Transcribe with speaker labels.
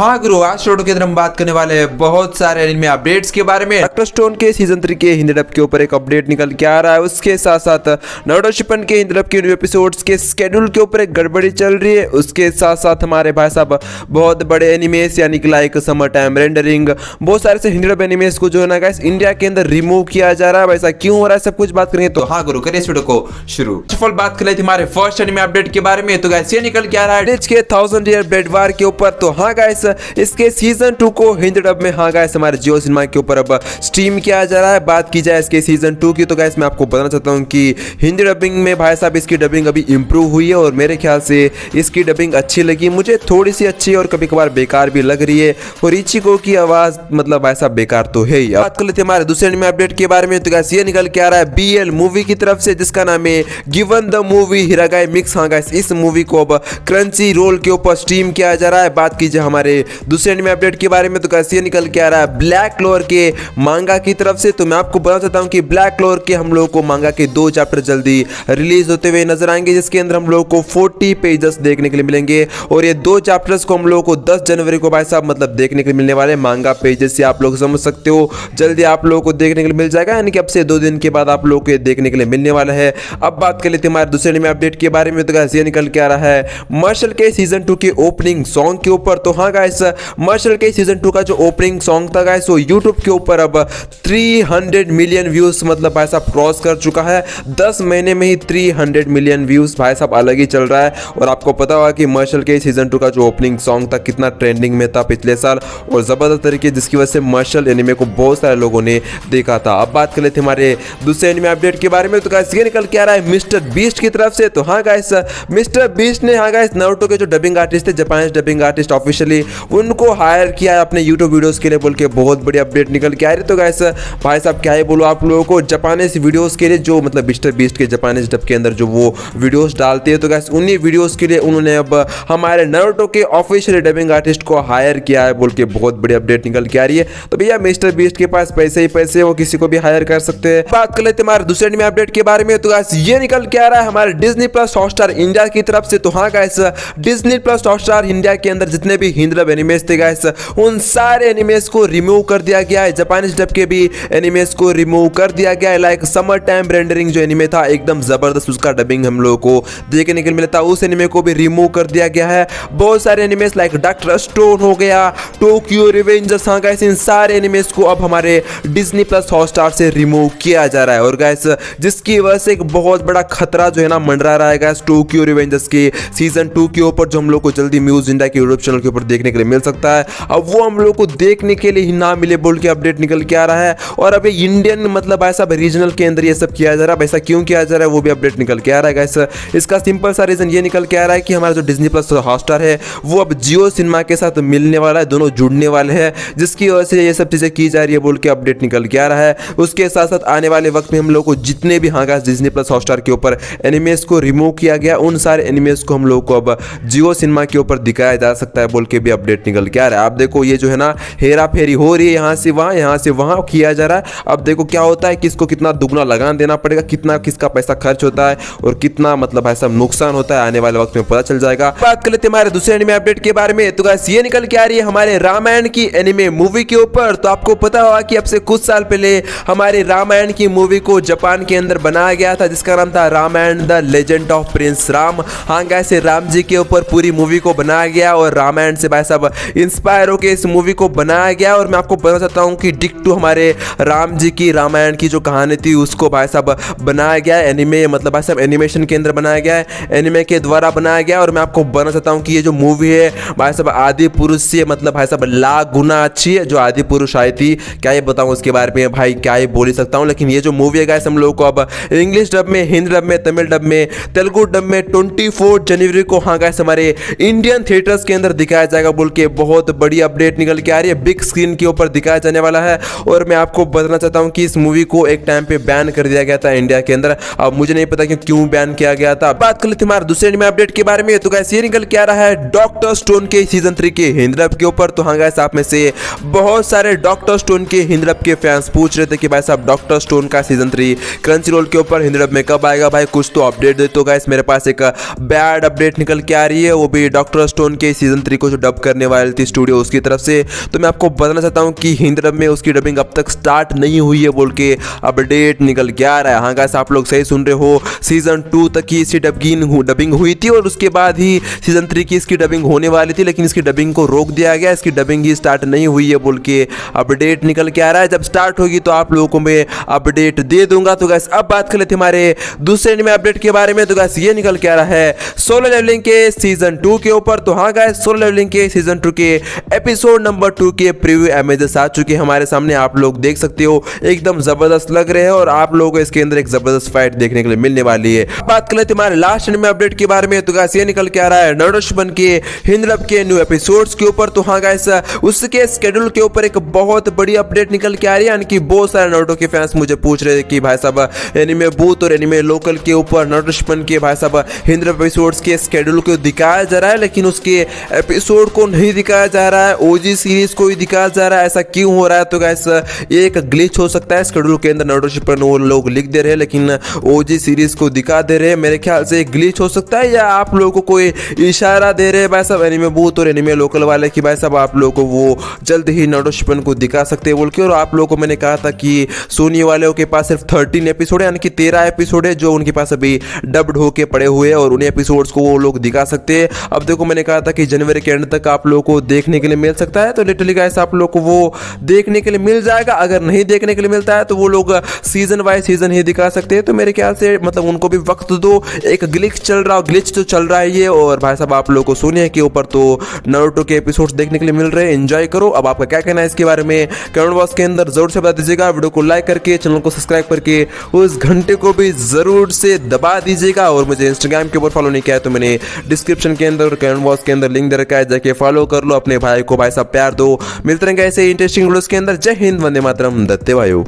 Speaker 1: हाँ गुरु, आज वीडियो के अंदर हम बात करने वाले हैं बहुत सारे एनिमे अपडेट्स के बारे में। डॉक्टर स्टोन के सीजन 3 के हिंदी डब के ऊपर एक अपडेट निकल के आ रहा है। उसके साथ साथ नारुतो शिपन के हिंदी डब के न्यू एपिसोड्स के स्केड्यूल के ऊपर एक गड़बड़ी चल रही है। उसके साथ साथ हमारे भाई साहब बहुत बड़े एनिमेस यानी कि लाइक समर टाइम रेंडरिंग, बहुत सारे से हिंदी डब एनिमेस को जो है ना गाइस इंडिया के अंदर रिमूव किया जा रहा है। वैसा क्यों हो रहा है सब कुछ बात करेंगे। तो हाँ गुरु, करिए इस वीडियो को शुरू। फर्स्ट बात कर लेते हमारे फर्स्ट एनिमे अपडेट के बारे में। तो गाइस ये निकल के आ रहा है के 1000 ईयर ब्लेड वार के ऊपर। तो हाँ गाइस, इसके सीजन 2 को हिंदी डब में हाँ गाइस हमारे जियो सिनेमा के ऊपर अब स्ट्रीम किया जा रहा है। बात की जाए इसके सीजन 2 की, तो गाइस मैं आपको बताना चाहता हूँ कि हिंदी डबिंग में भाई साहब इसकी डबिंग अभी इंप्रूव हुई है और मेरे ख्याल से इसकी डबिंग अच्छी लगी मुझे, थोड़ी सी अच्छी और कभी कभार बेकार भी लग रही है। और इचिको की आवाज मतलब भाई साहब बेकार तो है ही। बात कर लेते हैं हमारे दूसरे एनिमे अपडेट के बारे में। तो गाइस ये निकल के आ रहा है BL मूवी की तरफ से, जिसका नाम है गिवन द मूवी हिरागाई मिक्स। हाँ गाइस, इस मूवी को अब क्रंची रोल के ऊपर स्ट्रीम किया जा रहा है। बात कीजिए हमारे दूसरे एनिमे अपडेट के बारे में। तो गाइस ये निकल के आ रहा है ब्लैक क्लोवर के मांगा की तरफ से। तो मैं आपको बताना चाहता हूं कि ब्लैक क्लोवर के हम लोगों को मांगा के 2 चैप्टर जल्दी रिलीज होते हुए नजर आएंगे, जिसके अंदर हम लोगों को 40 पेजेस देखने के लिए मिलेंगे। और ये 2 चैप्टर्स को हम लोगों को 10 जनवरी को भाई साहब मतलब देखने के लिए मिलने वाले मांगा पेजेस से आप लोग समझ सकते हो जल्दी आप लोगों को देखने के लिए मिल जाएगा, यानी कि अब से 2 दिन के बाद आप लोगों को देखने के लिए मिलने वाला है। अब बात कर लेते हैं हमारे दूसरे एनिमे अपडेट के बारे में। तो गाइस ये निकल के आ रहा है मार्शल के सीजन 2 के ओपनिंग सॉन्ग के ऊपर। तो हाँ गाइस, मार्शल के सीजन 2 का जो ओपनिंग सॉन्ग था गाइस वो यूट्यूब के ऊपर अब 300 मिलियन व्यूज मतलब भाई साहब क्रॉस कर चुका है। 10 महीने में ही 300 मिलियन व्यूज भाई साहब अलग ही चल रहा है। और आपको पता होगा कि मार्शल के सीजन 2 का जो ओपनिंग सॉन्ग था कितना ट्रेंडिंग में था पिछले साल और जबरदस्त तरीके, जिसकी वजह से मार्शल एनिमे को बहुत सारे लोगों ने देखा था। अब बात कर लेते हमारे दूसरे एनिमे अपडेट के बारे में। तो गाइस ये निकल के आ रहा है मिस्टर बीस्ट की तरफ से। तो हाँ गाइस, मिस्टर बीस्ट ने हाँ गाइस नारुतो के जो डबिंग आर्टिस्ट थे, जापानीज डबिंग आर्टिस्ट ऑफिशियली उनको हायर किया है अपने यूट्यूब वीडियोस के लिए बोल के बहुत बड़ी अपडेट निकल के आ रही है। तो गाइस भाई साहब क्या ही बोलो आप लोगों को, जापानीज वीडियोस के लिए जो मतलब मिस्टर बीस्ट के जापानीज डब के अंदर जो वो वीडियोस डालते हैं, तो गाइस उन्हीं वीडियोस के लिए उन्होंने अब हमारे नारुतो के ऑफिशियल डबिंग आर्टिस्ट को हायर किया है बोल के बहुत बड़ी अपडेट निकल के आ रही है। तो भैया मिस्टर बीस्ट के पास पैसे ही पैसे, वो किसी को भी हायर कर सकते हैं। बात कर लेते हैं हमारे दूसरे एनिमे अपडेट के बारे में। तो गाइस ये निकल के आ रहा है हमारे डिज्नी प्लस हॉटस्टार इंडिया की तरफ से। तो हाँ guys, Disney plus Hotstar India के अंदर जितने भी हिंदी डब एनिमेस थे गाइस उन सारे एनिमेस को रिमूव कर दिया गया है। जापानीज डब के भी एनिमेस को रिमूव कर दिया गया है। लाइक समर टाइम रेंडरिंग जो एनिमे था एकदम जबरदस्त, उसका डबिंग हम लोगों को देखने के लिए मिला था, उस एनिमे को भी रिमूव कर दिया गया है। बहुत सारे एनिमेस लाइक डॉक्टर स्टोन हो गया, टोक्यो रिवेंजर्स, हाँ गाइस इन सारे एनिमेस को अब हमारे डिज्नी प्लस हॉटस्टार से रिमूव किया जा रहा है। और गाइस जिसकी वजह से एक बहुत बड़ा खतरा जो है ना मंडरा रहा है गाइस टोक्यो रिवेंजर्स के सीजन 2 के ऊपर, जो हम लोग को जल्दी म्यूज इंडिया के यूट्यूब चैनल के ऊपर देखने के लिए मिल सकता है। अब वो हम लोग को देखने के लिए ही ना मिले बोल के अपडेट निकल के आ रहा है। और अभी इंडियन मतलब ऐसा रीजनल के अंदर ये सब किया जा रहा है। ऐसा क्यों किया जा रहा है वो भी अपडेट निकल के आ रहा है गाइस। इसका सिंपल सा रीजन ये निकल के आ रहा है कि हमारा जो डिज्नी प्लस हॉटस्टार है वो अब जियो सिनेमा के साथ मिलने वाला है, दोनों जुड़ने वाले हैं, जिसकी वजह से ये सब चीजें की जा रही है बोल के अपडेट निकल के आ रहा है। उसके साथ साथ आने वाले वक्त में हम लोग को जितने भी हाँ गाइस डिज्नी प्लस हॉटस्टार के ऊपर एनिमेस को रिमूव किया गया, उन सारे एनिमेस को हम लोग को अब जियो सिनेमा के ऊपर दिखाया जा सकता है बोल के भी अपडेट निकल के आ रहा है। आप देखो ये जो है ना हेरा फेरी हो रही है, यहाँ से वहाँ किया जा रहा है। अब देखो क्या होता है, किसको कितना दुगना लगान देना पड़ेगा, कितना किसका पैसा खर्च होता है और कितना मतलब ऐसा नुकसान होता है, आने वाले वक्त में पता चल जाएगा। बात कर लेते हैं हमारे दूसरे एनिमे अपडेट के बारे में। तो गाइस ये निकल के आ रही है हमारे रामायण की एनिमे मूवी के ऊपर। तो आपको पता होगा कि अब से कुछ साल पहले हमारे रामायण की मूवी को जापान के अंदर बनाया गया था, जिसका नाम था Ramayan the legend of prince Ram. हाँ गाइस राम जी के ऊपर पूरी मूवी को बनाया गया और रामायण से भाई साहब इंस्पायर होकर इस मूवी को बनाया गया। और मैं आपको बताना चाहता हूँ कि डिक्टो हमारे राम जी की रामायण की जो कहानी थी उसको भाई साहब बनाया गया है एनिमे, मतलब भाई साहब एनिमेशन के अंदर बनाया गया है, एनिमे के द्वारा बनाया गया। और मैं आपको बताना चाहता हूँ कि ये जो मूवी है भाई साहब आदि पुरुष से मतलब भाई साहब लाख गुना अच्छी है। जो आदि पुरुष आई थी क्या ये बताऊँ उसके बारे में भाई, क्या ये बोल ही सकता हूँ। लेकिन ये जो मूवी है गाइस हम लोग को अब इंग्लिश डब में, हिंदी डब में, तमिल डब में, तेलुगु डब में 24 जनवरी को हाँ गाइस हमारे इंडियन थिएटर्स के अंदर दिखाया जाएगा बोल के बहुत बड़ी अपडेट निकल के आ रही है। बिग स्क्रीन के ऊपर दिखाया जाने वाला है। और मैं आपको बताना चाहता हूं कि इस मूवी को एक टाइम पे बैन कर दिया गया था इंडिया के अंदर। अब मुझे नहीं पता कि क्यों बैन किया गया था। बात कर लेते हैं हमारे दूसरे एनिमे अपडेट के बारे में। तो गाइस ये निकल के आ रहा है डॉक्टर स्टोन के सीजन 3 के हिंदी डब के ऊपर। तो हाँ गाइस, आप में से बहुत सारे डॉक्टर स्टोन के हिंदी डब के फैंस पूछ रहे थे कि भाई साहब डॉक्टर स्टोन का सीजन 3 क्रंची रोल के ऊपर हिंदी डब में कब आएगा भाई, कुछ तो अपडेट दे। तो गाइस मेरे पास एक बैड अपडेट निकल के आ रही है, वो भी डॉक्टर स्टोन के सीजन 3 को जो डब करने वाली थी स्टूडियो उसकी तरफ से। तो मैं आपको बताना चाहता हूँ कि हिंदी डब में उसकी डबिंग अब तक स्टार्ट नहीं हुई है बोल के अपडेट निकल के आ रहा है। हाँ गाइस, आप लोग सही सुन रहे हो, सीजन 2 तक की इसकी डबिंग हुई थी और उसके बाद ही सीजन 3 की इसकी डबिंग होने वाली थी, लेकिन इसकी डबिंग को रोक दिया गया, इसकी डबिंग ही स्टार्ट नहीं हुई है बोल के अपडेट निकल के आ रहा है। जब स्टार्ट होगी तो आप लोगों को मैं अपडेट दे दूंगा। तो गाइस अब बात कर लेते हमारे दूसरे एनिमे अपडेट के बारे में। तो गाइस ये निकल के आ रहा है सोलो लेवलिंग के सीजन 2 के ऊपर। तो हाँ गाइस, सोलो लेवलिंग के सीजन 2 के एपिसोड नंबर 2 के प्रीव्यू इमेजेस आ चुके हैं हमारे सामने, आप लोग देख सकते हो, एकदम जबरदस्त लग रहे हैं और आप लोगों को इसके अंदर एक जबरदस्त फाइट देखने के लिए मिलने वाली है। बात कर लेते हमारे लास्ट एनिमे अपडेट के बारे में। तो गाइस ये निकल के आ रहा है नारुतो शिपन के हिंदी डब के न्यू एपिसोड्स के ऊपर। तो हाँ गाइस, उसके स्केड्यूल के ऊपर एक बहुत बड़ी अपडेट निकल के आ रही है, यानी कि बहुत सारे नारुतो के फैंस मुझे पूछ रहे थे कि भाई साहब एनिमे बूथ और एनिमे लोकल के ऊपर नारुतो शिपन के भाई साहब हिंदी डब एपिसोड्स के स्केड्यूल को दिखाया जा रहा है, लेकिन उसके एपिसोड को नहीं दिखाया जा रहा है, ओजी सीरीज को ही दिखाया जा रहा है, ऐसा क्यों हो रहा है? तो गाइस ये एक ग्लिच हो सकता है, स्केड्यूल के अंदर नारुतो शिपन वो लोग लिख दे रहे हैं लेकिन ओजी सीरीज को दिखा दे रहे हैं, मेरे ख्याल से एक ग्लिच हो सकता है, या आप लोगों को कोई इशारा दे रहे हैं भाई साहब एनिमे बूथ और एनिमे लोकल वाले कि भाई साहब आप लोगों को वो जल्द ही नारुतो शिपन को दिखा सकते हैं बोल के। और आप लोगों को मैंने कहा था कि सोनी वालों के पास सिर्फ 13 एपिसोड है, यानी कि 13 एपिसोड है जो उनके पास अभी डब्ड होके पड़े हुए हैं और उन्हीं एपिसोड्स को वो लोग दिखा सकते हैं। अब देखो, मैंने कहा था कि जनवरी के एंड तक आप लोगों को देखने के लिए मिल सकता है, तो लिटरली गाइस आप लोग को वो देखने के लिए मिल जाएगा। अगर नहीं देखने के लिए मिलता है तो वो लोग सीजन वाइज सीजन ही दिखा सकते हैं। तो मेरे ख्याल से मतलब उनको भी वक्त दो, एक ग्लिच तो चल रहा है ये। और भाई साहब आप लोगों को सोनिया के ऊपर तो नारुतो के एपिसोड्स देखने के लिए मिल रहे हैं, एंजॉय करो। अब आपका क्या कहना है इसके बारे में कमेंट बॉक्स के अंदर जरूर से बता दीजिएगा। वीडियो को लाइक करके चैनल को सब्सक्राइब करके उस घंटे को भी जरूर से दबा दीजिएगा। और मुझे इंस्टाग्राम के ऊपर फॉलो नहीं किया है तो मैंने डिस्क्रिप्शन के अंदर और कमेंट बॉक्स के अंदर लिंक दे रखा है, जाके फॉलो कर लो, अपने भाई को भाई साहब प्यार दो। मिलते रहेंगे ऐसे इंटरेस्टिंग वीडियोस के अंदर। जय हिंद, वंदे मातरम, दत्ते वायु।